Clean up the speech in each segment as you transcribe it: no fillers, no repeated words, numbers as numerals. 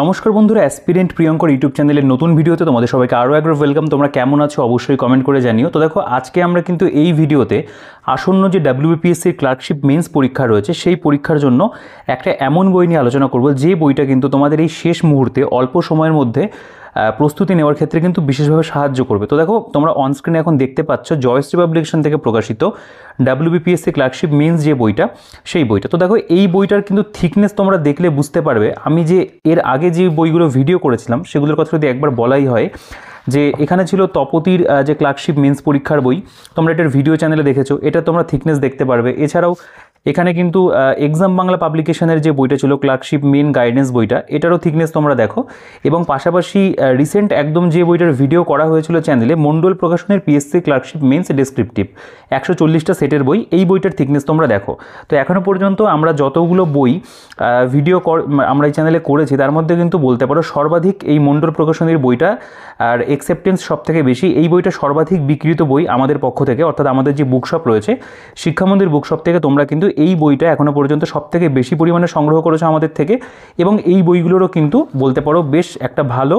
নমস্কার বন্ধুরা, aspirant Priyankar YouTube চ্যানেলের নতুন ভিডিওতে তোমাদের সবাইকে আরও একবার ওয়েলকাম। তোমরা কেমন আছো অবশ্যই কমেন্ট করে জানিও। তো দেখো, আজকে আমরা কিন্তু এই ভিডিওতে আসন্ন যে ডাব্লিউবিপিএসসির ক্লার্কশিপ মেন্স পরীক্ষা রয়েছে সেই পরীক্ষার জন্য একটা এমন বই নিয়ে আলোচনা করব যে বইটা কিন্তু তোমাদের এই শেষ মুহূর্তে অল্প সময়ের মধ্যে প্রস্তুতি নেওয়ার ক্ষেত্রে কিন্তু বিশেষভাবে সাহায্য করবে। তো দেখো, তোমরা অনস্ক্রিনে এখন দেখতে পাচ্ছ জয়শ্রী পাবলিকেশন থেকে প্রকাশিত ডাব্লিউবিপিএসসি ক্লার্কশিপ মেন্স যে বইটা, সেই বইটা। তো দেখো, এই বইটার কিন্তু থিকনেস তোমরা দেখলে বুঝতে পারবে। আমি যে এর আগে যে বইগুলো ভিডিও করেছিলাম সেগুলোর কথা যদি একবার বলাই হয়, যে এখানে ছিল তপতির যে ক্লার্কশিপ মেন্স পরীক্ষার বই, তোমরা এটার ভিডিও চ্যানেলে দেখেছো, এটা তোমরা থিকনেস দেখতে পারবে। এছাড়াও এখানে কিন্তু এক্সাম বাংলা পাবলিকেশনের যে বইটা ছিল ক্লার্কশিপ মেন গাইডেন্স বইটা, এটারও থিকনেস তোমরা দেখো। এবং পাশাপাশি রিসেন্ট একদম যে বইটার ভিডিও করা হয়েছিল চ্যানেলে, মণ্ডল প্রকাশনের পিএসসি ক্লার্কশিপ মেন্স ডেসক্রিপটিভ 140টা সেটের বই, এই বইটার থিকনেস তোমরা দেখো। তো এখনও পর্যন্ত আমরা যতগুলো বই ভিডিও আমরা এই চ্যানেলে করেছি, তার মধ্যে কিন্তু বলতে পারো সর্বাধিক এই মণ্ডল প্রকাশনের বইটা আর অ্যাকসেপ্টেন্স সব থেকে বেশি। এই বইটা সর্বাধিক বিক্রিত বই আমাদের পক্ষ থেকে, অর্থাৎ আমাদের যে বুকশপ রয়েছে শিক্ষামন্দির বুকশপ থেকে তোমরা কিন্তু এই বইটা এখনও পর্যন্ত সব থেকে বেশি পরিমাণে সংগ্রহ করেছো আমাদের থেকে। এবং এই বইগুলোরও কিন্তু বলতে পারো বেশ একটা ভালো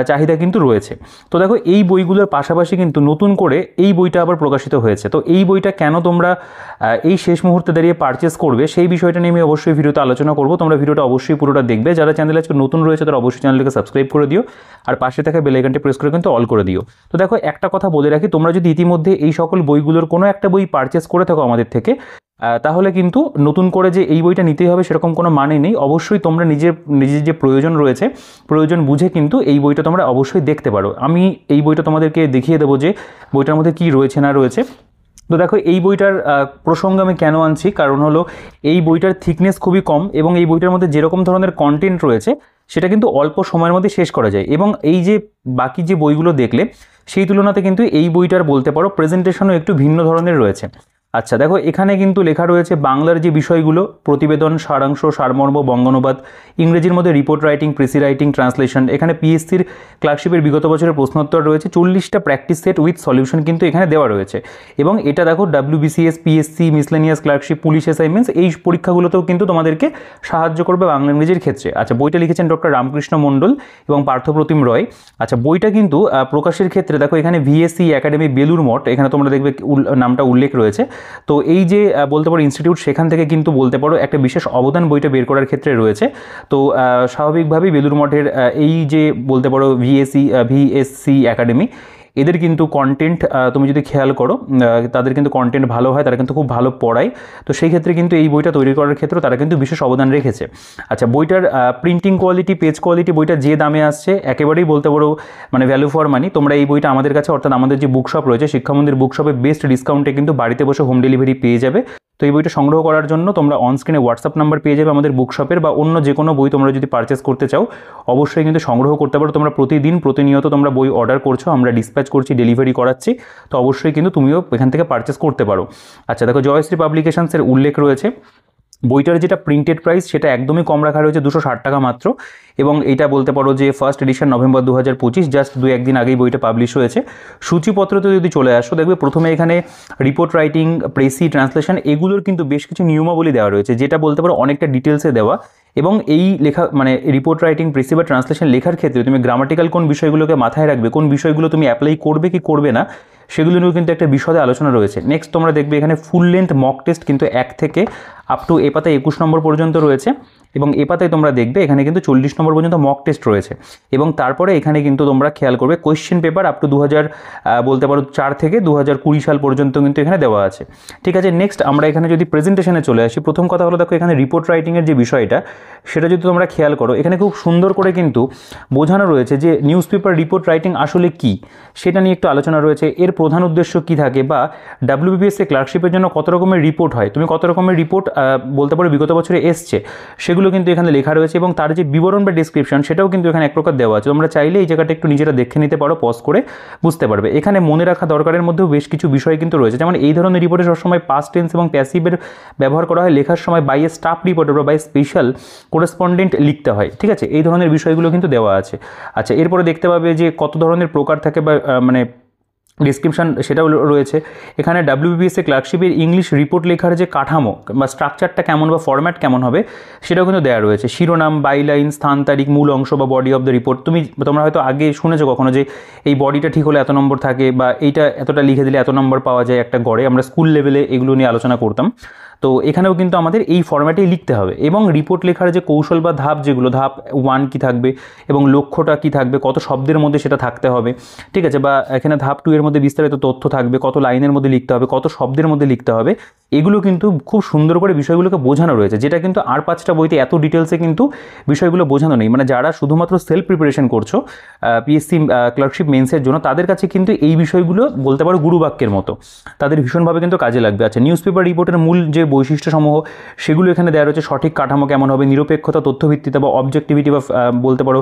চাহিদা কিন্তু রয়েছে। তো দেখো, এই বইগুলোর পাশাপাশি কিন্তু নতুন করে এই বইটা আবার প্রকাশিত হয়েছে। তো এই বইটা কেন তোমরা এই শেষ মুহূর্তে দাঁড়িয়ে পারচেস করবে, সেই বিষয়টা নিয়ে আমি অবশ্যই ভিডিওতে আলোচনা করব। তোমরা ভিডিওটা অবশ্যই পুরোটা দেখবে। যারা চ্যানেলে আজকে নতুন রয়েছে তারা অবশ্যই চ্যানেলকে সাবস্ক্রাইব করে দিও, আর পাশে থাকা বেল আইকনটি প্রেস করে কিন্তু অল করে দিও। তো দেখো, একটা কথা বলে রাখি, তোমরা যদি ইতিমধ্যে এই সকল বইগুলোর কোনো একটা বই পারচেস করে থাকো আমাদের থেকে, তাহলে কিন্তু নতুন করে যে এই বইটা নিতেই হবে সেরকম কোনো মানে নেই। অবশ্যই তোমরা নিজের যে প্রয়োজন রয়েছে, প্রয়োজন বুঝে কিন্তু এই বইটা তোমরা অবশ্যই দেখতে পারো। আমি এই বইটা তোমাদেরকে দেখিয়ে দেবো যে বইটার মধ্যে কী রয়েছে না রয়েছে। তো দেখো, এই বইটার প্রসঙ্গ আমি কেন আনছি, কারণ হলো এই বইটার থিকনেস খুবই কম এবং এই বইটার মধ্যে যেরকম ধরনের কন্টেন্ট রয়েছে সেটা কিন্তু অল্প সময়ের মধ্যে শেষ করা যায়। এবং এই যে বাকি যে বইগুলো দেখলে সেই তুলনাতে কিন্তু এই বইটার বলতে পারো প্রেজেন্টেশনও একটু ভিন্ন ধরনের রয়েছে। আচ্ছা দেখো, এখানে কিন্তু লেখা রয়েছে বাংলার যে বিষয়গুলো, প্রতিবেদন, সারাংশ, সারমর্ম, বঙ্গানুবাদ, ইংরেজির মধ্যে report writing, precis writing, translation. এখানে পিএসসির ক্লার্কশিপের বিগত বছরের প্রশ্নোত্তর রয়েছে, 40টা প্র্যাকটিস সেট উইথ সলিউশন কিন্তু এখানে দেওয়া রয়েছে। এবং এটা দেখো WBCS, PSC, miscellaneous clerkship, police assignments, এই পরীক্ষাগুলোতেও কিন্তু তোমাদেরকে সাহায্য করবে বাংলা ইংরেজির ক্ষেত্রে। আচ্ছা, বইটা লিখেছেন ডক্টর রামকৃষ্ণ মণ্ডল এবং পার্থপ্রতিম রয়। আচ্ছা, বইটা কিন্তু প্রকাশের ক্ষেত্রে দেখো এখানে ভিএসসি একাডেমি বেলুর মঠ, এখানে তোমরা দেখবে নামটা উল্লেখ রয়েছে। তো এই যে বলতে পারো ইনস্টিটিউট, সেখান থেকে কিন্তু বলতে পারো একটা বিশেষ অবদান বইটা বের করার ক্ষেত্রে রয়েছে। তো স্বাভাবিকভাবেই বেলুর মঠের এই যে বলতে পারো ভিএসসি একাডেমি, এদের কিন্তু কন্টেন্ট তুমি যদি খেয়াল করো, তাদের কিন্তু কন্টেন্ট ভালো হয়, তারা কিন্তু খুব ভালো পড়ায়। তো সেই ক্ষেত্রে কিন্তু এই বইটা তৈরি করার ক্ষেত্রে তারা কিন্তু বিশেষ অবদান রেখেছে। আচ্ছা, বইটার প্রিন্টিং কোয়ালিটি, পেজ কোয়ালিটি, বইটা যে দামে আসছে একেবারেই বলতে পারো মানে ভ্যালু ফর মানি। তোমরা এই বইটা আমাদের কাছে, অর্থাৎ আমাদের যে বুকশপ রয়েছে শিক্ষামন্দির বুকশপে, বেস্ট ডিসকাউন্টে কিন্তু বাড়িতে বসে হোম ডেলিভারি পেয়ে যাবে। তো এই বইটা সংগ্রহ করার জন্য তোমরা অনস্ক্রিনে হোয়াটসঅ্যাপ নাম্বার পেয়ে যাবে আমাদের বুকশপের, বা অন্য যে কোনো বই তোমরা যদি পারচেস করতে চাও অবশ্যই কিন্তু সংগ্রহ করতে পারো। তোমরা প্রতিনিয়ত তোমরা বই অর্ডার করছো, আমরা ডিসপ্যাচ করছি, ডেলিভারি করাচ্ছি, তো অবশ্যই কিন্তু তুমিও এখান থেকে পারচেস করতে পারো। আচ্ছা দেখো, জয়শ্রী পাবলিকেশনসের উল্লেখ রয়েছে। বইটার যেটা প্রিন্টেড প্রাইস সেটা একদমই কম রাখা রয়েছে, 260 টাকা মাত্র। এবং এটা বলতে পারো যে ফার্স্ট এডিশন নভেম্বর 2025, জাস্ট 2-1 দিন আগেই বইটা পাবলিশ হয়েছে। সূচিপত্রতে যদি চলে আসো, দেখবে প্রথমে এখানে রিপোর্ট রাইটিং, প্রেসি, ট্রান্সলেশন, এগুলোর কিন্তু বেশ কিছু নিয়মাবলী দেওয়া রয়েছে, যেটা বলতে পারো অনেকটা ডিটেলসে দেওয়া। এবং এই লেখা মানে রিপোর্ট রাইটিং, প্রেসি বা ট্রান্সলেশন লেখার ক্ষেত্রে তুমি গ্রামাটিক্যাল কোন বিষয়গুলোকে মাথায় রাখবে, কোন বিষয়গুলো তুমি অ্যাপ্লাই করবে কি করবে না, সেগুলো নিয়েও কিন্তু একটা বিশদে আলোচনা রয়েছে। নেক্সট তোমরা দেখবে এখানে ফুল লেন্থ মক টেস্ট কিন্তু 1 থেকে আপ টু এ পাতায় 21 নম্বর পর্যন্ত রয়েছে। এবং এ পাতায় তোমরা দেখবে এখানে কিন্তু 40 নম্বর পর্যন্ত মক টেস্ট রয়েছে। এবং তারপরে এখানে কিন্তু তোমরা খেয়াল করবে কোয়েশ্চেন পেপার আপ টু 2004 থেকে 2020 সাল পর্যন্ত কিন্তু এখানে দেওয়া আছে। ঠিক আছে, নেক্সট আমরা এখানে যদি প্রেজেন্টেশনে চলে আসি, প্রথম কথা হলো দেখো এখানে রিপোর্ট রাইটিংয়ের যে বিষয়টা, সেটা যদি তোমরা খেয়াল করো, এখানে খুব সুন্দর করে কিন্তু বোঝানো রয়েছে যে নিউজ পেপার রিপোর্ট রাইটিং আসলে কী, সেটা নিয়ে একটু আলোচনা রয়েছে। এর প্রধান উদ্দেশ্য কী থাকে, বা ডাব্লিউবিপিএসসি ক্লার্কশিপের জন্য কত রকমের রিপোর্ট হয়, তুমি কত রকমের রিপোর্ট বলতে পারো বিগত বছরে এসছে, সেগুলো কিন্তু এখানে লেখা রয়েছে। এবং তার যে বিবরণ বা ডেসক্রিপশন, সেটাও কিন্তু এখানে এক প্রকার দেওয়া আছে। তোমরা চাইলে এই জায়গাটা একটু নিজেরা দেখে নিতে পারো, পজ করে বুঝতে পারবে। এখানে মনে রাখা দরকারের মধ্যেও বেশ কিছু বিষয় কিন্তু রয়েছে, যেমন এই ধরনের রিপোর্টে সবসময় পাস্ট টেন্স এবং প্যাসিভের ব্যবহার করা হয়, লেখার সময় বাই এ স্টাফ রিপোর্টার বা বাই স্পেশাল করেসপন্ডেন্ট লিখতে হয়। ঠিক আছে, এই ধরনের বিষয়গুলো কিন্তু দেওয়া আছে। আচ্ছা, এরপরে দেখতে পাবে যে কত ধরনের প্রকার থাকে, বা মানে ডিসক্রিপশান সেটাও রয়েছে। এখানে ডাব্লিউবিপিএসসি ক্লার্কশিপের ইংলিশ রিপোর্ট লেখার যে কাঠামো বা স্ট্রাকচারটা কেমন বা ফরম্যাট কেমন হবে সেটাও কিন্তু দেওয়া রয়েছে। শিরোনাম, বাইলাইন, স্থান, তারিখ, মূল অংশ বা বডি অফ দ্য রিপোর্ট। তোমরা হয়তো আগে শুনেছো কখনো যে এই বডিটা ঠিক হলে এত নম্বর থাকে, বা এইটা এতটা লিখে দিলে এত নম্বর পাওয়া যায় একটা গড়ে। আমরা স্কুল লেভেলে এগুলো নিয়ে আলোচনা করতাম। তো এখানেও কিন্তু আমাদের এই ফরম্যাটেই লিখতে হবে। এবং রিপোর্ট লেখার যে কৌশল বা ধাপ, যেগুলো ধাপ 1 কী থাকবে এবং লক্ষ্যটা কী থাকবে, কত শব্দের মধ্যে সেটা থাকতে হবে, ঠিক আছে, বা এখানে ধাপ 2 এর মধ্যে বিস্তারিত তথ্য থাকবে, কত লাইনের মধ্যে লিখতে হবে, কত শব্দের মধ্যে লিখতে হবে, এগুলো কিন্তু খুব সুন্দর করে বিষয়গুলোকে বোঝানো রয়েছে, যেটা কিন্তু আর 5টা বইতে এত ডিটেলসে কিন্তু বিষয়গুলো বোঝানো নেই। মানে যারা শুধুমাত্র সেলফ প্রিপারেশন করছো পিএসসি ক্লার্কশিপ মেন্সের জন্য, তাদের কাছে কিন্তু এই বিষয়গুলো বলতে পারো গুরুবাক্যের মতো, তাদের ভীষণভাবে কিন্তু কাজে লাগবে। আচ্ছা, নিউজ পেপার রিপোর্টের মূল যে বৈশিষ্ট্যসমূহ সেগুলো এখানে দেওয়া রয়েছে। সঠিক কাঠামো কেমন হবে, নিরপেক্ষতা, তথ্যভিত্তিতা বা অবজেক্টিভিটি বা বলতে পারো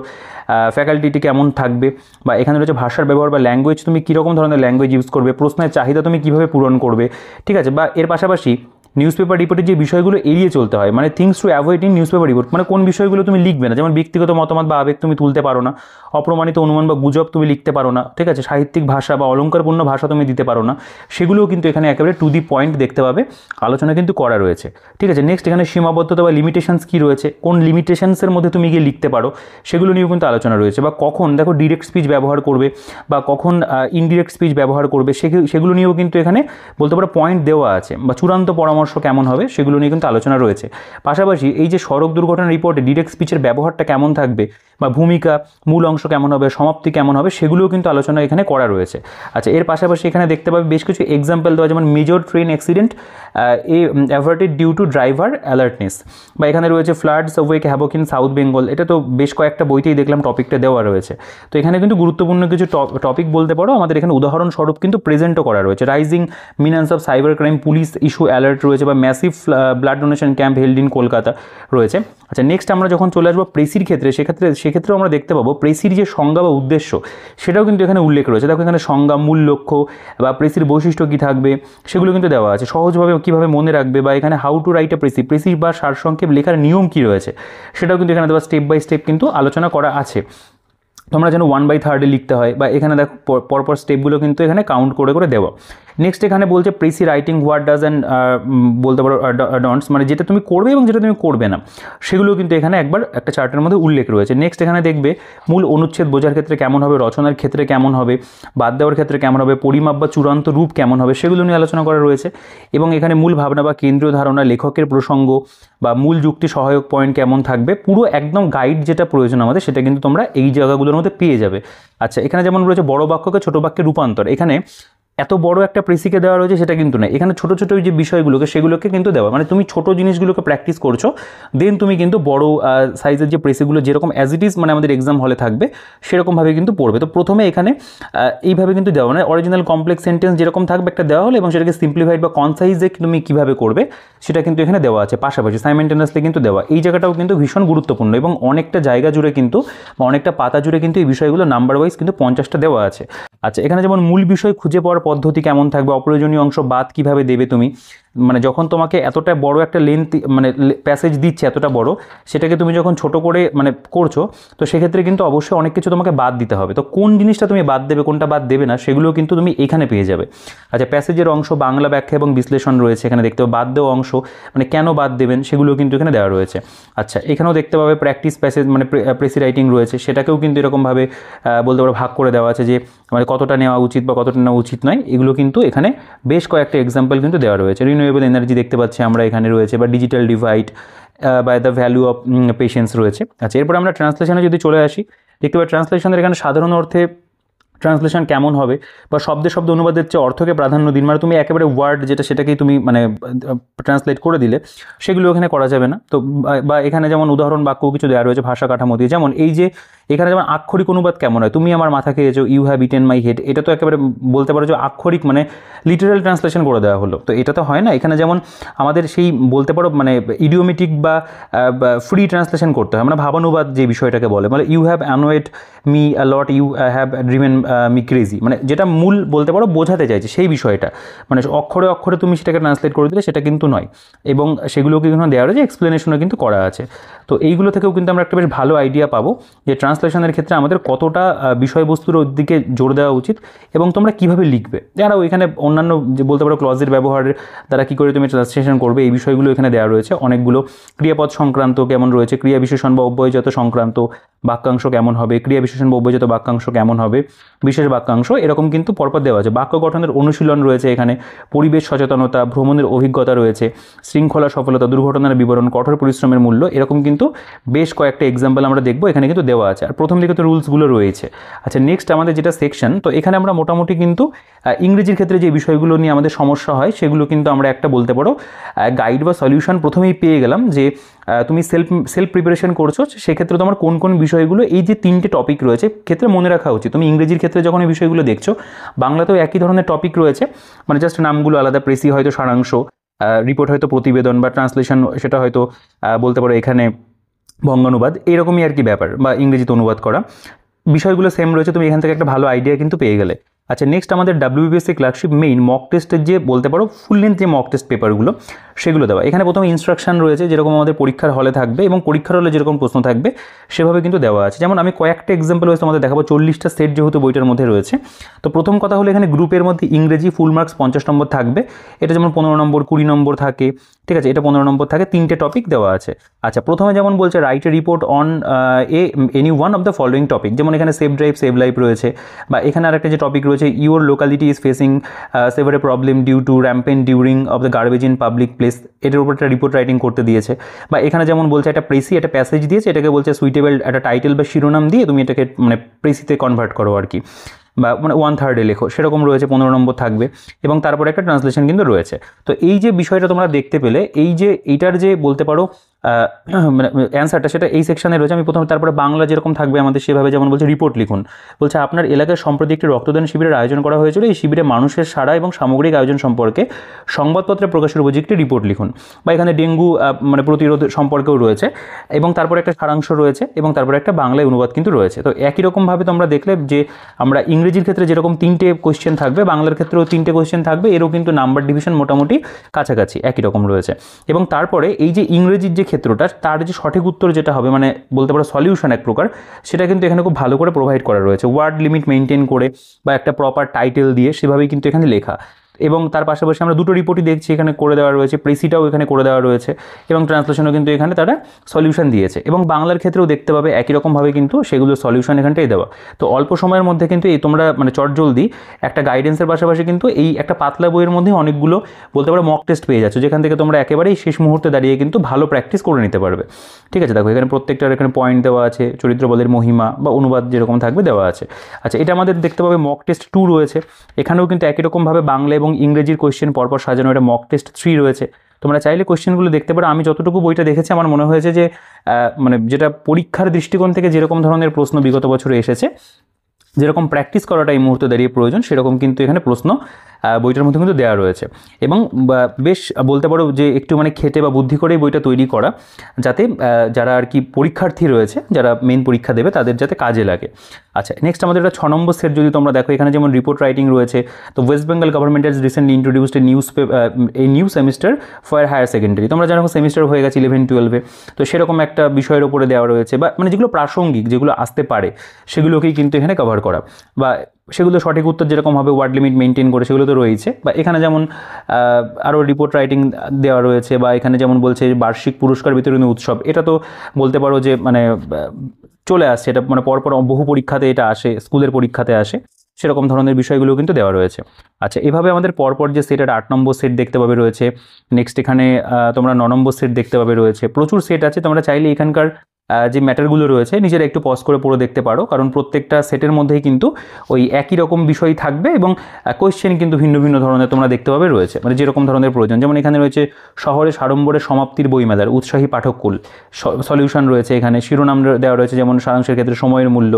ফ্যাকাল্টিটি কেমন থাকবে, বা এখানে রয়েছে ভাষার ব্যবহার বা ল্যাঙ্গুয়েজ, তুমি কীরকম ধরনের ল্যাঙ্গুয়েজ ইউজ করবে, প্রশ্নের চাহিদা তুমি কীভাবে পূরণ করবে, ঠিক আছে। বা এর পাশাপাশি নিউজ পেপার রিপোর্টের যে বিষয়গুলো এড়িয়ে চলতে হয়, মানে things to avoid in news paper report, মানে কোন বিষয়গুলো তুমি লিখবে না, যেমন ব্যক্তিগত মতামত বা আবেগ তুমি তুলতে পারো না, অপ্রমাণিত অনুমান বা গুজব তুমি লিখতে পারো না, ঠিক আছে, সাহিত্যিক ভাষা বা অলঙ্কারপূর্ণ ভাষা তুমি দিতে পারো না, সেগুলোও কিন্তু এখানে একেবারে টু দি পয়েন্ট দেখতে পাবে, আলোচনা কিন্তু করা রয়েছে, ঠিক আছে। নেক্সট, এখানে সীমাবদ্ধতা বা লিমিটেশনস কী রয়েছে, কোন লিমিটেশনসের মধ্যে তুমি গিয়ে লিখতে পারো সেগুলো নিয়েও কিন্তু আলোচনা রয়েছে। বা কখন দেখো ডিরেক্ট স্পিচ ব্যবহার করবে বা কখন ইনডিরেক্ট স্পিচ ব্যবহার করবে, সেগুলো নিয়েও কিন্তু এখানে বলতে পারো পয়েন্ট দেওয়া আছে। বা চূড়ান্ত পরামর্শ কেমন হবে সেগুলো নিয়ে কিন্তু আলোচনা রয়েছে। পাশাপাশি এই যে সড়ক দুর্ঘটনা রিপোর্টে ডিরেক্ট স্পিচের ব্যবহারটা কেমন থাকবে, বা ভূমিকা, মূল অংশ কেমন হবে, সমাপ্তি কেমন হবে, সেগুলোও কিন্তু আলোচনা এখানে করা রয়েছে। আচ্ছা, এর পাশাপাশি এখানে দেখতে পাবে বেশ কিছু এক্সাম্পল দেওয়া, যেমন major train accident averted due to driver alertness, বা এখানে রয়েছে floods wreak havoc in South Bengal. এটা তো বেশ কয়েকটা বইতেই দেখলাম টপিকটা দেওয়া রয়েছে। তো এখানে কিন্তু গুরুত্বপূর্ণ কিছু টপিক বলতে পারো আমাদের এখানে উদাহরণস্বরূপ কিন্তু প্রেজেন্টও করা রয়েছে। Rising menace of cyber crime, police issue alert রয়েছে, বা massive blood donation camp held in Kolkata রয়েছে। আচ্ছা, নেক্সট আমরা যখন চলে আসবো প্রেসির ক্ষেত্রে, সেক্ষেত্রেও আমরা দেখতে পাবো প্রেসির যে সংজ্ঞা বা উদ্দেশ্য সেটাও কিন্তু এখানে উল্লেখ রয়েছে। দেখো এখানে সংজ্ঞা, মূল লক্ষ্য বা প্রেসির বৈশিষ্ট্য কী থাকবে সেগুলো কিন্তু দেওয়া আছে, সহজভাবে কীভাবে মনে রাখবে, বা এখানে how to write a precis বা সারসংক্ষেপ লেখার নিয়ম কী রয়েছে সেটাও কিন্তু এখানে দেওয়া স্টেপ বাই স্টেপ কিন্তু আলোচনা করা আছে। তোমরা যেন 1/3 লিখতে হয়, বা এখানে দেখো পরপর স্টেপগুলো কিন্তু এখানে কাউন্ট করে করে দেওয়া। নেক্সট এখানে বলছে precis writing what does and বলতে পারো ডন্টস, মানে যেটা তুমি করবে এবং যেটা তুমি করবে না সেগুলো কিন্তু এখানে একবার একটা চার্টের মধ্যে উল্লেখ রয়েছে। নেক্সট এখানে দেখবে মূল অনুচ্ছেদ বোঝার ক্ষেত্রে কেমন হবে, রচনার ক্ষেত্রে কেমন হবে, বাদ দেওয়ার ক্ষেত্রে কেমন হবে, পরিমাপ বা চূড়ান্ত রূপ কেমন হবে সেগুলো নিয়ে আলোচনা করা রয়েছে। এবং এখানে মূল ভাবনা বা কেন্দ্রীয় ধারণা, লেখকের প্রসঙ্গ বা মূল যুক্তি সহায়ক পয়েন্ট কেমন থাকবে, পুরো একদম গাইড যেটা প্রয়োজন আমাদের সেটা কিন্তু তোমরা এই জায়গাগুলোর মধ্যে পেয়ে যাবে। আচ্ছা, এখানে যেমন রয়েছে বড় বাক্যকে ছোট বাক্যে রূপান্তর, এখানে এত বড় একটা প্রেসিকে দেওয়া রয়েছে সেটা কিন্তু না, এখানে ছোটো ছোটো যে বিষয়গুলোকে সেগুলোকে কিন্তু দেওয়া, মানে তুমি ছোটো জিনিসগুলোকে প্র্যাকটিস করছো, দেন তুমি কিন্তু বড় সাইজের যে প্রেসিগুলো যেরকম অ্যাজ ইট ইজ মানে আমাদের এক্সাম হলে থাকবে সেরকমভাবে কিন্তু পড়বে। তো প্রথমে এখানে এইভাবে কিন্তু দেওয়া, মানে অরিজিনাল কমপ্লেক্স সেন্টেন্স যেরকম থাকবে একটা দেওয়া হলো, এবং সেটাকে সিম্পলিফাইড বা কনসাইজে তুমি কীভাবে করবে সেটা কিন্তু এখানে দেওয়া আছে। পাশাপাশি সাইমেন্টেনিয়াসলি কিন্তু দেওয়া, এই জায়গাটাও কিন্তু ভীষণ গুরুত্বপূর্ণ, এবং অনেকটা জায়গা জুড়ে কিন্তু বা অনেকটা পাতা জুড়ে কিন্তু এই বিষয়গুলো নাম্বার ওয়াইজ কিন্তু 50টা দেওয়া আছে। আচ্ছা, এখানে যেমন মূল বিষয় খুঁজে পাওয়ার পদ্ধতি কেমন থাকবে, অপ্রয়োজনীয় অংশ বাদ কিভাবে দেবে তুমি, মানে যখন তোমাকে এতটা বড় একটা লেন্থ মানে প্যাসেজ দিচ্ছে এতটা বড়, সেটাকে তুমি যখন ছোট করে মানে করছো, তো সেক্ষেত্রে কিন্তু অবশ্যই অনেক কিছু তোমাকে বাদ দিতে হবে। তো কোন জিনিসটা তুমি বাদ দেবে, কোনটা বাদ দেবে না, সেগুলো কিন্তু তুমি এখানে পেয়ে যাবে। আচ্ছা, প্যাসেজের অংশ, বাংলা ব্যাখ্যা এবং বিশ্লেষণ রয়েছে, এখানে দেখতে পাবে বাদ দেওয়া অংশ মানে কেন বাদ দেবেন সেগুলো কিন্তু এখানে দেওয়া রয়েছে। আচ্ছা, এখানেও দেখতে পাবে প্র্যাকটিস প্যাসেজ মানে প্রেসি রাইটিং রয়েছে, সেটাকেও কিন্তু এরকমভাবে বলতে পারো ভাগ করে দেওয়া আছে, যে মানে কতটা নেওয়া উচিত বা কতটা নেওয়া উচিত নয়, এগুলো কিন্তু এখানে বেশ কয়েকটা এক্সাম্পল কিন্তু দেওয়া রয়েছে। রিনিউয়েবল এনার্জি দেখতে পাচ্ছি আমরা এখানে রয়েছে, বা digital divide by the value of patience রয়েছে। আচ্ছা, এরপর আমরা ট্রান্সলেশনে যদি চলে আসি, দেখতে পাই ট্রান্সলেশনের এখানে সাধারণ অর্থে ট্রান্সলেশন কেমন হবে, বা শব্দে শব্দ অনুবাদের চেয়ে অর্থকে প্রাধান্য দিন, মানে তুমি একেবারে ওয়ার্ড যেটা সেটাকেই তুমি মানে ট্রান্সলেট করে দিলে সেগুলো এখানে করা যাবে না। তো বা এখানে যেমন উদাহরণ বাক্য কিছু দেওয়া রয়েছে ভাষা কাঠামো দিয়ে, যেমন এই যে এখানে যেমন আক্ষরিক অনুবাদ কেমন হয়, তুমি আমার মাথা খেয়েছো, you have eaten my head, এটা তো একেবারে বলতে পারো যে আক্ষরিক মানে লিটারাল ট্রান্সলেশন করে দেওয়া হলো, তো এটা তো হয় না। এখানে যেমন আমাদের সেই বলতে পারো মানে ইডিওমেটিক বা ফ্রি ট্রান্সলেশন করতে হয়, মানে ভাবানুবাদ যে বিষয়টাকে বলে, মানে you have annoyed me a lot, you have driven me crazy, মানে যেটা মূল বলতে পারো বোঝাতে চাইছে সেই বিষয়টা, মানে অক্ষরে অক্ষরে তুমি সেটাকে ট্রান্সলেট করে দিলে সেটা কিন্তু নয়, এবং সেগুলোকে কিন্তু দেওয়া রয়েছে, এক্সপ্লেনেশনও কিন্তু করা আছে। তো এইগুলো থেকেও কিন্তু আমরা একটা বেশ ভালো আইডিয়া পাবো যে ট্রান্সলেশনের ক্ষেত্রে আমাদের কতটা বিষয়বস্তুর দিকে জোর দেওয়া উচিত এবং তোমরা কীভাবে লিখবে। এছাড়াও এখানে অন্যান্য যে বলতে পারো ক্লজের ব্যবহারের দ্বারা কী করে তুমি ট্রান্সলেশন করবে এই বিষয়গুলো এখানে দেওয়া রয়েছে। অনেকগুলো ক্রিয়াপদ সংক্রান্ত কেমন রয়েছে, ক্রিয়া বিশেষণ বা অব্যয়জাত সংক্রান্ত বাক্যাংশ কেমন হবে, ক্রিয়া বিশেষণ বা অব্যয়জাত বাক্যাংশ কেমন হবে, বিশেষ বাক্যাংশ এরকম কিন্তু পরপর দেওয়া আছে। বাক্য গঠনের অনুশীলন রয়েছে এখানে, পরিবেশ সচেতনতা, ভ্রমণের অভিজ্ঞতা রয়েছে, শৃঙ্খলা সফলতা, দুর্ঘটনার বিবরণ, কঠোর পরিশ্রমের মূল্য, এরকম কিন্তু বেশ কয়েকটা এক্সাম্পল আমরা দেখবো এখানে কিন্তু দেওয়া আছে। আর প্রথম দিকে তো রুলসগুলো রয়েছে। আচ্ছা, নেক্সট আমাদের যেটা সেকশন, তো এখানে আমরা মোটামুটি কিন্তু ইংরেজির ক্ষেত্রে যে বিষয়গুলো নিয়ে আমাদের সমস্যা হয় সেগুলো কিন্তু আমরা একটা বলতে পারো গাইড বা সলিউশন প্রথমেই পেয়ে গেলাম যে তুমি সেলফ প্রিপারেশন করছো, সেক্ষেত্রে তোমার কোন কোন বিষয়গুলো এই যে 3টে টপিক রয়েছে ক্ষেত্রে মনে রাখা উচিত। তুমি ইংরেজির ক্ষেত্রে যখন এই বিষয়গুলো দেখছো, বাংলাতেও একই ধরনের টপিক রয়েছে, মানে জাস্ট নামগুলো আলাদা, প্রেসি হয়তো সারাংশ, রিপোর্ট হয়তো প্রতিবেদন, বা ট্রান্সলেশন সেটা হয়তো বলতে পারো এখানে বঙ্গানুবাদ, এরকমই আর কি ব্যাপার, বা ইংরেজিতে অনুবাদ করা, বিষয়গুলো সেম রয়েছে। তুমি এখান থেকে একটা ভালো আইডিয়া কিন্তু পেয়ে গেলে। আচ্ছা, নেক্সট আমাদের WBPSC ক্লার্কশিপ মেইন মক টেস্টের যে বলতে পারো ফুল লেন্থ যে মক টেস্ট পেপারগুলো সেগুলো দেওয়া। এখানে প্রথমে ইনস্ট্রাকশন রয়েছে যেরকম আমাদের পরীক্ষার হলে থাকবে, এবং পরীক্ষার হলে যেরকম প্রশ্ন থাকবে সেভাবে কিন্তু দেওয়া আছে। যেমন আমি কয়েকটা এক্সাম্পল হয়েছে আমাদের দেখাবো, 40টা সেট যেহেতু বইটার মধ্যে রয়েছে। তো প্রথম কথা হলো এখানে গ্রুপের মধ্যে ইংরেজি ফুল মার্কস 50 নম্বর থাকবে, এটা যেমন 15 নম্বর 20 নম্বর থাকে, ঠিক আছে, এটা 15 নম্বর থাকে, 3টে টপিক দেওয়া আছে। আচ্ছা, প্রথমে যেমন বলছে write a report on any one of the following topic, যেমন এখানে সেভ ড্রাইভ সেভ লাইফ রয়েছে, বা এখানে আরেকটা যে টপিক রয়েছে your locality is facing severe problem due to rampant during of the garbage in public place, এটার উপর একটা রিপোর্ট রাইটিং করতে দিয়েছে। বা এখানে যেমন বলছে একটা প্রেসি একটা প্যাসেজ দিয়েছে, এটাকে বলছে সুইটেবল একটা টাইটেল বা শিরোনাম দিয়ে তুমি এটাকে মানে প্রেসিতে কনভার্ট করো আর কি, বা মানে 1/3 লেখো, সেরকম রয়েছে, 15 নম্বর থাকবে, এবং তারপরে একটা ট্রান্সলেশন কিন্তু রয়েছে। তো এই যে বিষয়টা তোমরা দেখতে পেলে, এই যে এইটার যে বলতে পারো মানে অ্যান্সারটা সেটা এই সেকশনে রয়েছে। আমি প্রথমে তারপরে বাংলা যেরকম থাকবে আমাদের সেভাবে, যেমন বলছে রিপোর্ট লিখুন, বলছে আপনার এলাকায় সম্প্রতি একটি রক্তদান শিবিরের আয়োজন করা হয়েছিল, এই শিবিরে মানুষের সাড়া এবং সামগ্রিক আয়োজন সম্পর্কে সংবাদপত্রে প্রকাশের উপযোগী রিপোর্ট লিখুন। বা এখানে ডেঙ্গু মানে প্রতিরোধ সম্পর্কেও রয়েছে, এবং তারপরে একটা সারাংশ রয়েছে, এবং তারপরে একটা বাংলায় অনুবাদ কিন্তু রয়েছে। তো একই রকমভাবে তোমরা দেখলে যে আমরা ইংরেজির ক্ষেত্রে যেরকম 3টে কোয়েশ্চেন থাকবে, বাংলার ক্ষেত্রেও 3টে কোয়েশ্চেন থাকবে, এরও কিন্তু নাম্বার ডিভিশন মোটামুটি কাছাকাছি একই রকম রয়েছে। এবং তারপরে এই যে ইংরেজির যে ক্ষেত্রটা, তার যে সঠিক উত্তর যেটা হবে, মানে বলতে পারো সলিউশন এক প্রকার, সেটা কিন্তু এখানে খুব ভালো করে প্রোভাইড করা রয়েছে, ওয়ার্ড লিমিট মেনটেন করে বা একটা প্রপার টাইটেল দিয়ে, সেভাবেই কিন্তু এখানে লেখা। এবং তার পাশাপাশি আমরা দুটো রিপোর্টই দেখছি এখানে করে দেওয়া রয়েছে, প্রেসিটাও এখানে করে দেওয়া রয়েছে, এবং ট্রান্সলেশনও কিন্তু এখানে তারা সলিউশন দিয়েছে। এবং বাংলার ক্ষেত্রেও দেখতে পাবে একই রকমভাবে কিন্তু সেগুলো সলিউশন এখানটাই দেওয়া। তো অল্প সময়ের মধ্যে কিন্তু এই তোমরা মানে চটজলদি একটা গাইডেন্সের পাশাপাশি কিন্তু এই একটা পাতলা বইয়ের মধ্যে অনেকগুলো বলতে পারো মক টেস্ট পেয়ে যাচ্ছ, যেখান থেকে তোমরা একেবারেই শেষ মুহূর্তে দাঁড়িয়ে কিন্তু ভালো প্র্যাকটিস করে নিতে পারবে। ঠিক আছে, দেখো এখানে প্রত্যেকটার এখানে পয়েন্ট দেওয়া আছে, চরিত্র বলের মহিমা বা অনুবাদ যেরকম থাকবে দেওয়া আছে। আচ্ছা, এটা আমাদের দেখতে পাবে মক টেস্ট 2 রয়েছে, এখানেও কিন্তু একই রকমভাবে বাংলা এবং ইংরেজির কোয়েশ্চেন পরপর সাজানো, এটা মক টেস্ট 3 রয়েছে। তোমরা চাইলে কোয়েশ্চেনগুলো দেখতে পারো। আমি যতটুকু বইটা দেখেছি আমার মনে হয়েছে যে মানে যেটা পরীক্ষার দৃষ্টিকোণ থেকে যেরকম ধরনের প্রশ্ন বিগত বছরে এসেছে, যেরকম প্র্যাকটিস করাটা এই মুহূর্তে দাঁড়িয়ে প্রয়োজন, সেরকম কিন্তু এখানে প্রশ্ন বইটার মধ্যে কিন্তু দেওয়া রয়েছে। এবং বেশ বলতে পারো যে একটু মানে খেটে বা বুদ্ধি করেই বইটা তৈরি করা, যাতে যারা আর কি পরীক্ষার্থী রয়েছে, যারা মেন পরীক্ষা দেবে, তাদের যাতে কাজে লাগে। আচ্ছা, নেক্সট আমাদের একটা 6 নম্বর সেট যদি তোমরা দেখো, এখানে যেমন রিপোর্ট রাইটিং রয়েছে। তো West Bengal government has recently introduced এই new semester for higher secondary. তোমরা জানো সেমিস্টার হয়ে গেছে 11-12-এ, তো সেরকম একটা বিষয়ের উপরে দেওয়া রয়েছে, বা মানে যেগুলো প্রাসঙ্গিক, যেগুলো আসতে পারে, সেগুলোকেই কিন্তু এখানে কভার করা, বা সেগুলো সঠিক উত্তর যেরকম হবে ওয়ার্ড লিমিট মেনটেন করে সেগুলো তো রয়েছে। বা এখানে যেমন আরও রিপোর্ট রাইটিং দেওয়া রয়েছে, বা এখানে যেমন বলছে বার্ষিক পুরস্কার বিতরণী উৎসব, এটা তো বলতে পারো যে মানে চলে আসছে, এটা মানে পরপর বহু পরীক্ষাতে এটা আসে, স্কুলের পরীক্ষাতে আসে, সেরকম ধরনের বিষয়গুলো কিন্তু দেওয়া রয়েছে। আচ্ছা, এভাবে আমাদের পরপর যে সেট, 8 নম্বর সেট দেখতে পাবে রয়েছে। নেক্সট এখানে তোমরা 9 নম্বর সেট দেখতে পাবে রয়েছে। প্রচুর সেট আছে, তোমরা চাইলে এখানকার যে ম্যাটারগুলো রয়েছে নিজেরা একটু পজ করে পড়ে দেখতে পারো, কারণ প্রত্যেকটা সেটের মধ্যেই কিন্তু ওই একই রকম বিষয় থাকবে, এবং কোয়েশ্চেন কিন্তু ভিন্ন ভিন্ন ধরনের তোমরা দেখতে পাবে রয়েছে, মানে যেরকম ধরনের প্রয়োজন। যেমন এখানে রয়েছে শহরে সাড়ম্বরের সমাপ্তির বইমেলার উৎসাহী পাঠককুল, সলিউশন রয়েছে, এখানে শিরোনাম দেওয়া রয়েছে, যেমন সারাংশের ক্ষেত্রে সময়ের মূল্য,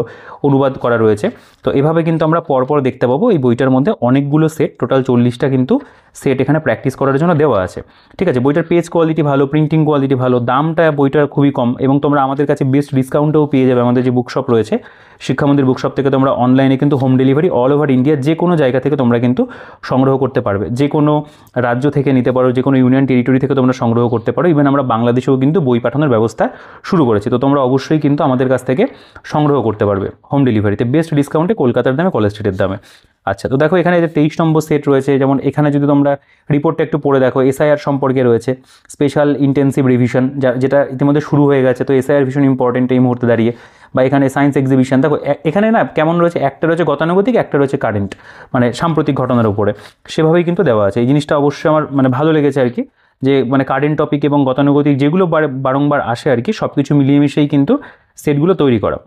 অনুবাদ করা রয়েছে। তো এভাবে কিন্তু আমরা পরপর দেখতে পাবো এই বইটার মধ্যে অনেকগুলো সেট, টোটাল 40টা কিন্তু সেট এখানে প্র্যাকটিস করার জন্য দেওয়া আছে। ঠিক আছে, বইটার পেজ কোয়ালিটি ভালো, প্রিন্টিং কোয়ালিটি ভালো, দামটা বইটার খুবই কম, এবং তোমরা আমাদের আমাদের কাছে বেস্ট ডিসকাউন্টেও পেয়ে যাবে। আমাদের যে বুকশপ রয়েছে শিক্ষামন্দির বুকশপ থেকে তোমরা অনলাইনে কিন্তু home delivery all over India যে কোনো জায়গা থেকে তোমরা কিন্তু সংগ্রহ করতে পারবে। যে কোনো রাজ্য থেকে নিতে পারো, যে কোনো ইউনিয়ন টেরিটরি থেকে তোমরা সংগ্রহ করতে পারো। ইভেন আমরা বাংলাদেশেও কিন্তু বই পাঠানোর ব্যবস্থা শুরু করেছি। তো তোমরা অবশ্যই কিন্তু আমাদের কাছ থেকে সংগ্রহ করতে পারবে হোম ডেলিভারিতে বেস্ট ডিসকাউন্টে, কলকাতার দামে, কলেজ স্ট্রিটের দামে। আচ্ছা, তো দেখো এখানে যে 23 নম্বর সেট রয়েছে, যেমন এখানে যদি তোমরা রিপোর্টটা একটু পড়ে দেখো, এসআইআর সম্পর্কে রয়েছে স্পেশাল ইন্টেন্সিভ রিভিশন, যেটা ইতিমধ্যে শুরু হয়ে গেছে। তো এসআইআর ভীষণ ইম্পর্টেন্ট এই মুহূর্তে দাঁড়িয়ে। বা এখানে সায়েন্স এক্সিবিশন দেখো, এখানে না কেমন রয়েছে, একটা রয়েছে গতানুগতিক, একটা রয়েছে কারেন্ট, মানে সাম্প্রতিক ঘটনার উপরে, সেভাবেই কিন্তু দেওয়া আছে। এই জিনিসটা অবশ্যই আমার মানে ভালো লেগেছে আর কি, যে মানে কারেন্ট টপিক এবং গতানুগতিক যেগুলো বারংবার আসে আর কি, সব কিছু মিলিয়ে মিশিয়েই কিন্তু সেটগুলো তৈরি করা।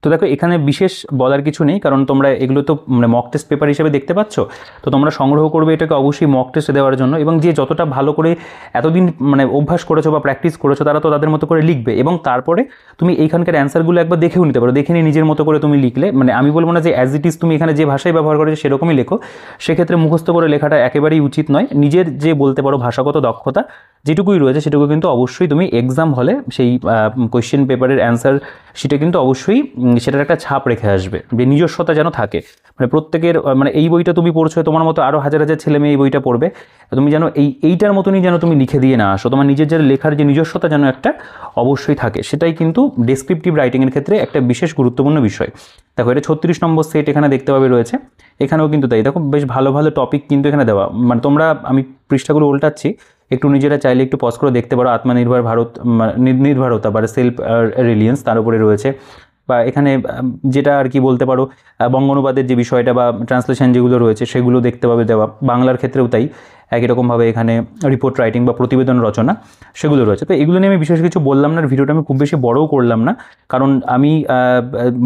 তো দেখো এখানে বিশেষ বলার কিছু নেই, কারণ তোমরা এগুলো তো মানে মক টেস্ট পেপার হিসেবে দেখতে পাচ্ছ। তো তোমরা সংগ্রহ করবে এটাকে অবশ্যই মক টেস্টে দেওয়ার জন্য, এবং যে যতটা ভালো করে এতদিন মানে অভ্যাস করেছো বা প্র্যাকটিস করেছো তারা তো তাদের মতো করে লিখবে, এবং তারপরে তুমি এইখানকার অ্যান্সারগুলো একবার দেখেও নিতে পারো। দেখে নিয়ে নিজের মতো করে তুমি লিখলে, মানে আমি বলবো না যে অ্যাজ ইট ইজ তুমি এখানে যে ভাষায় ব্যবহার করেছো সেরকমই লেখো, সেক্ষেত্রে মুখস্থ করে লেখাটা একেবারেই উচিত নয়। নিজের যে বলতে পারো ভাষাগত দক্ষতা যেটুকুই রয়েছে সেটুকু কিন্তু অবশ্যই তুমি এক্সাম হলে সেই কোয়েশ্চেন পেপারের অ্যান্সার সেটা কিন্তু অবশ্যই সেটার একটা ছাপ রেখে আসবে, যে নিজস্বতা যেন থাকে। মানে প্রত্যেকের মানে এই বইটা তুমি পড়ছো, তোমার মতো আরও হাজার হাজার ছেলে মেয়ে এই বইটা পড়বে, তুমি যেন এইটার মতনই যেন তুমি লিখে দিয়ে না আসো। তোমার নিজের যে লেখার যে নিজস্বতা যেন একটা অবশ্যই থাকে, সেটাই কিন্তু ডেসক্রিপটিভ রাইটিংয়ের ক্ষেত্রে একটা বিশেষ গুরুত্বপূর্ণ বিষয়। দেখো এটা 36 নম্বর সেট এখানে দেখতে পাবে রয়েছে। এখানেও কিন্তু তাই, দেখো বেশ ভালো ভালো টপিক কিন্তু এখানে দেওয়া। মানে তোমরা, আমি পৃষ্ঠাগুলো উল্টাচ্ছি, একটু নিজেরা চাইলে একটু পজ করে দেখতে পারো। আত্মনির্ভর ভারত, নির্ভরতা বা সেলফ রিলিয়েন্স তার উপরে রয়েছে। বা এখানে যেটা আর কি বলতে পারো বঙ্গানুবাদের যে বিষয়টা বা ট্রান্সলেশন যেগুলো রয়েছে সেগুলো দেখতে পাবে দেওয়া। বাংলার ক্ষেত্রেও তাই, একই রকমভাবে এখানে রিপোর্ট রাইটিং বা প্রতিবেদন রচনা সেগুলো রয়েছে। তো এগুলো নিয়ে আমি বিশেষ কিছু বললাম না, ভিডিওটা আমি খুব বেশি বড়ও করলাম না, কারণ আমি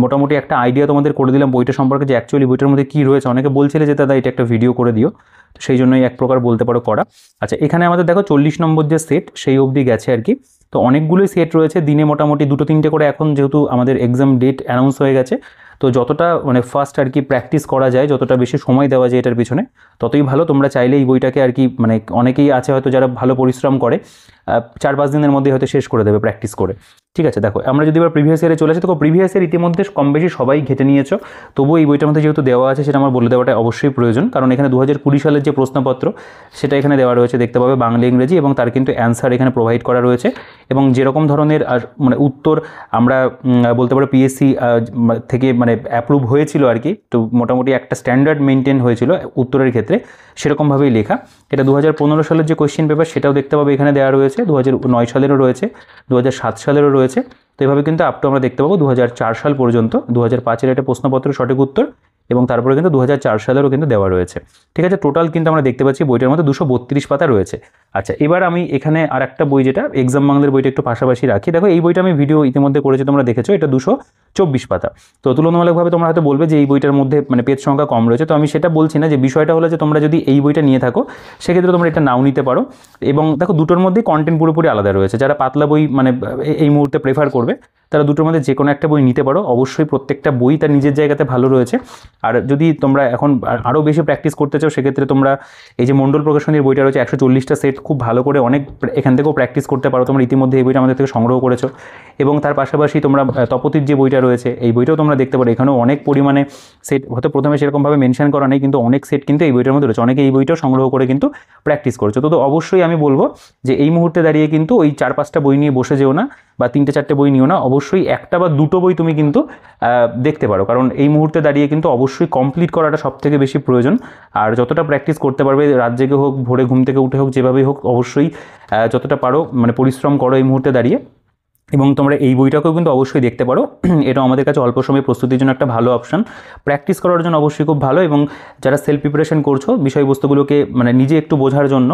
মোটামুটি একটা আইডিয়া তোমাদের করে দিলাম বইটা সম্পর্কে, যে অ্যাকচুয়ালি বইটার মধ্যে কী রয়েছে। অনেকে বলছিলে যে দাদা এটা একটা ভিডিও করে দিও, তো সেই জন্যই এক প্রকার বলতে পারো করা। আচ্ছা, এখানে আমাদের দেখো 40 নম্বর যে সেট সেই অবধি গেছে আর কি। তো অনেকগুলোই সেট রয়েছে, দিনে মোটামুটি 2-3টে করে, এখন যেহেতু আমাদের এক্সাম ডেট অ্যানাউন্স হয়ে গেছে, তো যতটা মানে ফার্স্ট আর কি প্র্যাকটিস করা যায়, যতটা বেশি সময় দেওয়া যায় এটার পিছনে ততই ভালো। তোমরা চাইলে এই বইটাকে আর কি, মানে অনেকেই আছে হয়তো যারা ভালো পরিশ্রম করে 4-5 দিনের মধ্যে হয়তো শেষ করে দেবে প্র্যাকটিস করে। ঠিক আছে, দেখো আমরা যদি এবার প্রিভিয়াস ইয়ারে চলে আসি, তো প্রিভিয়াস ইয়ার ইতিমধ্যে কম বেশি সবাই ঘেটে নিয়েছো, তবুও এই বইটার মধ্যে যেহেতু দেওয়া আছে সেটা আমার বলে দেওয়াটা অবশ্যই প্রয়োজন, কারণ এখানে 2020 সালের যে প্রশ্নপত্র সেটা এখানে দেওয়া রয়েছে দেখতে পাবে, বাংলা ইংরেজি, এবং তার কিন্তু অ্যান্সার এখানে প্রোভাইড করা রয়েছে। এবং যেরকম ধরনের মানে উত্তর আমরা বলতে পারো পিএসসি থেকে মানে অ্যাপ্রুভ হয়েছিল আর কি, তো মোটামুটি একটা স্ট্যান্ডার্ড মেনটেন হয়েছিল উত্তরের ক্ষেত্রে, সেরকমভাবেই লেখা। এটা 2015 সালের যে কোয়েশ্চেন পেপার সেটাও দেখতে পাবে এখানে দেওয়া রয়েছে, 2009 সালেরও রয়েছে, 2007 সালেরও রয়েছে। তো এভাবে কিন্তু আপ টু আমরা দেখতে পাবো 2004 সাল পর্যন্ত। 2005-এর একটা প্রশ্নপত্র সঠিক উত্তর, এবং তারপরে কিন্তু 2004 সালেরও কিন্তু দেওয়া রয়েছে। ঠিক আছে, টোটাল কিন্তু আমরা দেখতে পাচ্ছি বইটার মধ্যে 232 পাতা রয়েছে। আচ্ছা, এবার আমি এখানে আর একটা বই, যেটা এক্সাম বাংলার বইটা একটু পাশাপাশি রাখি। দেখো এই বইটা আমি ভিডিও ইতিমধ্যে করেছি, তোমরা দেখেছো, এটা 224 পাতা। তো তুলনামূলকভাবে তোমরা হয়তো বলবে যে এই বইটার মধ্যে মানে পেজ সংখ্যা কম রয়েছে, তো আমি সেটা বলছি না। যে বিষয়টা হলো যে তোমরা যদি এই বইটা নিয়ে থাকো সেক্ষেত্রে তোমরা এটা নাও নিতে পারো। এবং দেখো দুটোর মধ্যেই কন্টেন্ট পুরোপুরি আলাদা রয়েছে। যারা পাতলা বই মানে এই মুহূর্তে প্রেফার করবে তারা দুটোর মধ্যে যে কোনো একটা বই নিতে পারো। অবশ্যই প্রত্যেকটা বই তার নিজের জায়গাতে ভালো রয়েছে। আর যদি তোমরা এখন আরও বেশি প্র্যাকটিস করতে চাও সেক্ষেত্রে তোমরা এই যে মণ্ডল প্রকাশনীর বইটা রয়েছে 140টা সেট, খুব ভালো করে অনেক এখান থেকেও প্র্যাকটিস করতে পারো। তোমরা ইতিমধ্যে এই বইটা আমাদের থেকে সংগ্রহ করেছো। এবং তার পাশাপাশি তোমরা তপতির যে বইটা রয়েছে এই বইটাও তোমরা দেখতে পারো। এখানেও অনেক পরিমাণে সেট, হয়তো প্রথমে সেরকমভাবে মেনশন করা নেই, কিন্তু অনেক সেট কিন্তু এই বইটার মধ্যে রয়েছে। অনেকে এই বইটাও সংগ্রহ করে কিন্তু প্র্যাকটিস করছো। তো অবশ্যই আমি বলবো যে এই মুহূর্তে দাঁড়িয়ে কিন্তু ওই 4-5টা বই নিয়ে বসে যেও না, বা 3-4টে বই নিও না। অবশ্যই একটা বা দুটো বই তুমি কিন্তু দেখতে পারো, কারণ এই মুহূর্তে দাঁড়িয়ে কিন্তু অবশ্যই কমপ্লিট করাটা সবথেকে বেশি প্রয়োজন। আর যতটা প্র্যাকটিস করতে পারবে, রাত জেগে হোক, ভোরে ঘুম থেকে উঠে হোক, যেভাবেই হোক, অবশ্যই যতটা পারো মানে পরিশ্রম করো এই মুহূর্তে দাঁড়িয়ে। এবং তোমরা এই বইটাকেও কিন্তু অবশ্যই দেখতে পারো। এটা আমাদের কাছে অল্প সময় প্রস্তুতির জন্য একটা ভালো অপশন, প্র্যাকটিস করার জন্য অবশ্যই খুব ভালো। এবং যারা সেলফ প্রিপারেশন করছো বিষয়বস্তুগুলোকে মানে নিজে একটু বোঝার জন্য,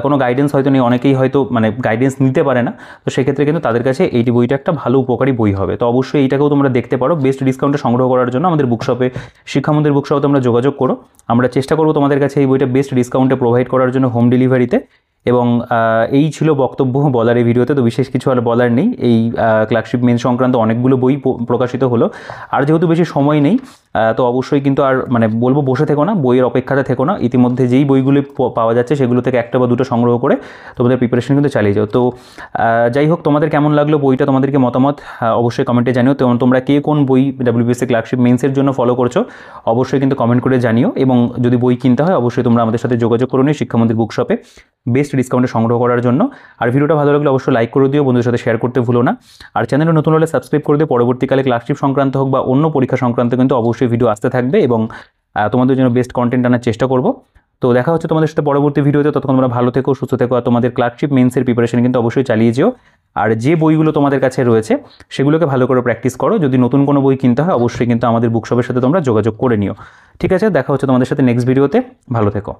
কোনো গাইডেন্স হয়তো নেই, অনেকেই হয়তো মানে গাইডেন্স নিতে পারে না, তো সেক্ষেত্রে কিন্তু তাদের কাছে এই বইটা একটা ভালো উপকারী বই হবে। তো অবশ্যই এইটাকেও তোমরা দেখতে পারো। বেস্ট ডিসকাউন্টে সংগ্রহ করার জন্য আমাদের বুকশপে, শিক্ষামন্দির বুকশপে তোমরা যোগাযোগ করো। আমরা চেষ্টা করবো তোমাদের কাছে এই বইটা বেস্ট ডিসকাউন্টে প্রোভাইড করার জন্য হোম ডেলিভারিতে। এবং এই ছিল বক্তব্য বলার এই ভিডিওতে। তো বিশেষ কিছু আর বলার নেই। এই ক্লার্কশিপ মেন্স সংক্রান্ত অনেকগুলো বই প্রকাশিত হলো, আর যেহেতু বেশি সময় নেই তো অবশ্যই কিন্তু আর মানে বলবো বসে থেকো না, বইয়ের অপেক্ষাতে থেকো না। ইতিমধ্যে যেই বইগুলি পাওয়া যাচ্ছে সেগুলো থেকে একটা বা দুটো সংগ্রহ করে তোমাদের প্রিপারেশন কিন্তু চালিয়ে যাও। তো যাই হোক, তোমাদের কেমন লাগলো বইটা, তোমাদেরকে মতামত অবশ্যই কমেন্টে জানিও। তো তোমরা কে কোন বই WPSC ক্লার্কশিপ মেন্সের জন্য ফলো করছো অবশ্যই কিন্তু কমেন্ট করে জানিও। এবং যদি বই কিনতে হয় অবশ্যই তোমরা আমাদের সাথে যোগাযোগ করে নিও শিক্ষামন্দির বুক শপে বেস্ট ডিসকাউন্টে সংগ্রহ করার জন্য। আর ভিডিওটা ভালো লাগলে অবশ্যই লাইক করে দিও, বন্ধুদের সাথে শেয়ার করতে ভুলো না। আর চ্যানেলে নতুন হলে সাবস্ক্রাইব করে দিও। পরবর্তীকালে ক্লার্কশিপ সংক্রান্ত হোক বা অন্য পরীক্ষা সংক্রান্ত কিন্তু অবশ্যই ভিডিও আসতে থাকবে এবং তোমাদের জন্য বেস্ট কন্টেন্ট আনার চেষ্টা করব। তো দেখা হচ্ছে তোমাদের সাথে পরবর্তী ভিডিওতে। ততক্ষণ তোমরা ভালো থেকো, সুস্থ থেকো, আর তোমাদের ক্লার্কশিপ মেন্সের প্রিপারেশন কিন্তু অবশ্যই চালিয়ে যেও। আর যে বইগুলো তোমাদের কাছে রয়েছে সেগুলোকে ভালো করে প্র্যাকটিস করো। যদি নতুন কোনো বই কিনতে হয় অবশ্যই কিন্তু আমাদের বুক শপের সাথে তোমরা যোগাযোগ করে নিও। ঠিক আছে, দেখা হচ্ছে তোমাদের সাথে নেক্সট ভিডিওতে। ভালো থেকো।